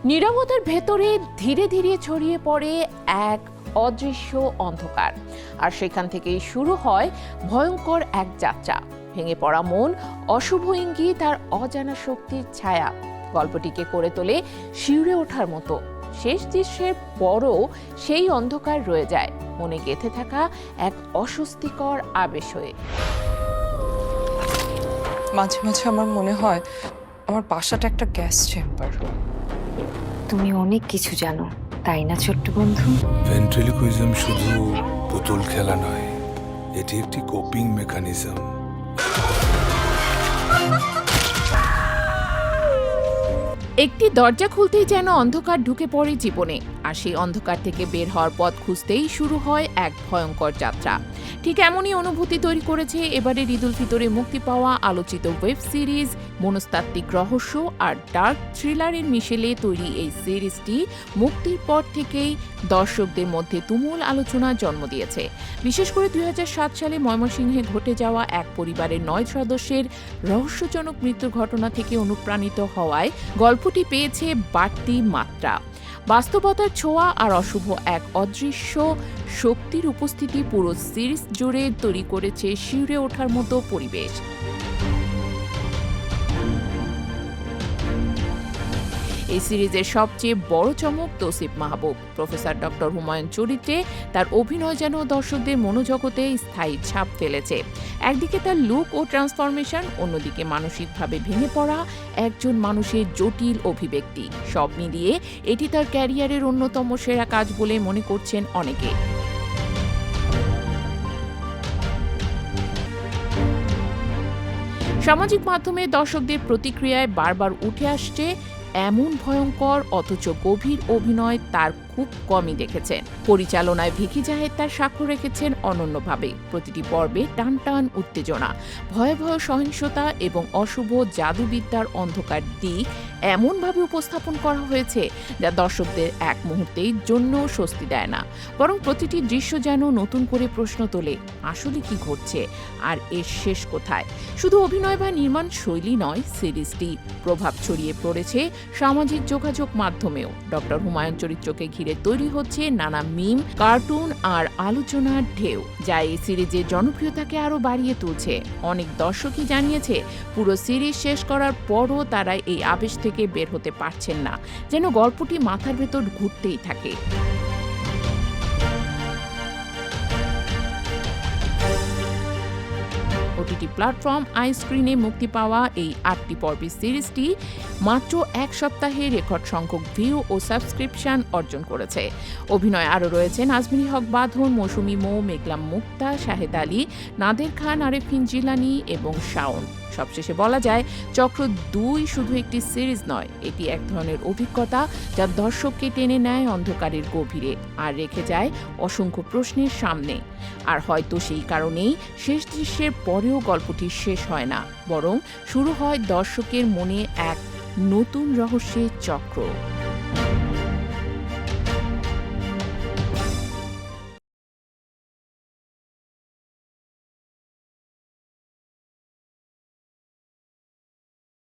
নীরবতার ভেতরে ধীরে ধীরে ছড়িয়ে পড়ে এক অদৃশ্য অন্ধকার, আর সেখান থেকেই শুরু হয় ভয়ঙ্কর এক যাত্রা। ভেঙে পড়া মন, অশুভ ইঙ্গিত আর অজানা শক্তির ছায়া গল্পটিকে করে তোলে শিউরে ওঠার মতো। শেষ দৃশ্যের পরও সেই অন্ধকার রয়ে যায় মনে গেঁথে থাকা এক অস্বস্তিকর আবেশ হয়ে। মাঝে মাঝে আমার মনে হয় আমার বাসাটা একটা গ্যাস চেম্বার। তুমি অনেক কিছু জানো, তাই না ছোট্ট বন্ধু? ভেন্ট্রিলিকুইজম শুধু পুতুল খেলা নয়, এটি একটি কোপিং মেকানিজম। একটি দরজা খুলতেই যেন অন্ধকার ঢুকে পড়ে জীবনে, আর সেই অন্ধকার থেকে বের হওয়ার পথ খুঁজতেই শুরু হয় এক ভয়ঙ্কর যাত্রা। ঠিক এমনই অনুভূতি তৈরি করেছে এবারের ঈদ উল ফিতরে মুক্তি পাওয়া আলোচিত ওয়েব সিরিজ। মনস্তাত্ত্বিক রহস্য আর ডার্ক থ্রিলারের মিশেলে তৈরি এই সিরিজটি মুক্তির পর থেকেই দর্শকদের মধ্যে তুমুল আলোচনার জন্ম দিয়েছে। বিশেষ করে 2007 সালে ময়মনসিংহে ঘটে যাওয়া এক পরিবারের 9 সদস্যের রহস্যজনক মৃত্যুর ঘটনা থেকে অনুপ্রাণিত হওয়ায় গল্পটি পেয়েছে বাড়তি মাত্রা। বাস্তবতার ছোঁয়া আর অশুভ এক অদৃশ্য শক্তির উপস্থিতি পুরো সিরিজ জুড়ে তৈরি করেছে শিউরে ওঠার মতো পরিবেশ। এই সিরিজের সবচেয়ে বড় চমক তৌসিফ মাহবুব। প্রফেসর ডক্টর হুমায়ুন চরিত্রে তার অভিনয় যেন দর্শকদের মনোজগতে স্থায়ী ছাপ ফেলেছে। একদিকে তার লুক ও ট্রান্সফরমেশন, অন্যদিকে মানসিকভাবে ভেঙে পড়া একজন মানুষের জটিল অভিব্যক্তি। সব মিলিয়ে এটি তার ক্যারিয়ারের অন্যতম সেরা কাজ বলে মনে করছেন অনেকে। সামাজিক মাধ্যমে দর্শকদের প্রতিক্রিয়ায় বারবার উঠে আসছে এমন ভয়ঙ্কর অথচ গভীর অভিনয় তার খুব কমই দেখেছেন। পরিচালনায় ভিকি জাহেদ তার স্বাক্ষর রেখেছেন অনন্যভাবে। প্রতিটি পর্বে টান টান উত্তেজনা, ভয়াবহ সহিংসতা এবং অশুভ জাদুবিদ্যার অন্ধকার দিক এমনভাবে উপস্থাপন করা হয়েছে যা দর্শকদের এক মুহূর্তের জন্য স্বস্তি দেয় না, বরং প্রতিটি দৃশ্য যেন নতুন করে প্রশ্ন তোলে, আসলে কি ঘটছে আর এর শেষ কোথায়। শুধু অভিনয় বা নির্মাণ শৈলী নয়, সিরিজটি প্রভাব ছড়িয়ে পড়েছে সামাজিক যোগাযোগ মাধ্যমেও। ডক্টর হুমায়ুন চরিত্রকে ঘিরে তৈরি হচ্ছে নানা মিম, কার্টুন আর আলোচনার ঢেউ, যা এই সিরিজের জনপ্রিয়তাকে আরো বাড়িয়ে তুলছে। অনেক দর্শকই জানিয়েছে পুরো সিরিজ শেষ করার পরও তারা এই আবেশ থেকে বের হতে পারছেন না, যেন গল্পটি মাথার ভেতর ঘুরতেই থাকে। ওটিটি প্ল্যাটফর্ম আইস্ক্রিনে মুক্তি পাওয়া এই 8টি পর্বের সিরিজটি মাত্র এক সপ্তাহে রেকর্ড সংখ্যক ভিউ ও সাবস্ক্রিপশন অর্জন করেছে। অভিনয় আরও রয়েছেন আজমিরি হক বাঁধন, মৌসুমী মৌ, মেঘলাম মুক্তা, শাহেদ আলী, নাদের খান, আরেফিন জিলানি এবং শাওন। সবশেষে বলা যায়, চক্র 2 শুধু একটি সিরিজ নয়, এটি এক ধরনের অভিজ্ঞতা যা দর্শককে টেনে নেয় অন্ধকারের গভীরে আর রেখে যায় অসংখ্য প্রশ্নের সামনে। আর হয়তো সেই কারণেই শেষ দৃশ্যের পরেও গল্পটি শেষ হয় না, বরং শুরু হয় দর্শকের মনে এক নতুন রহস্যের চক্র।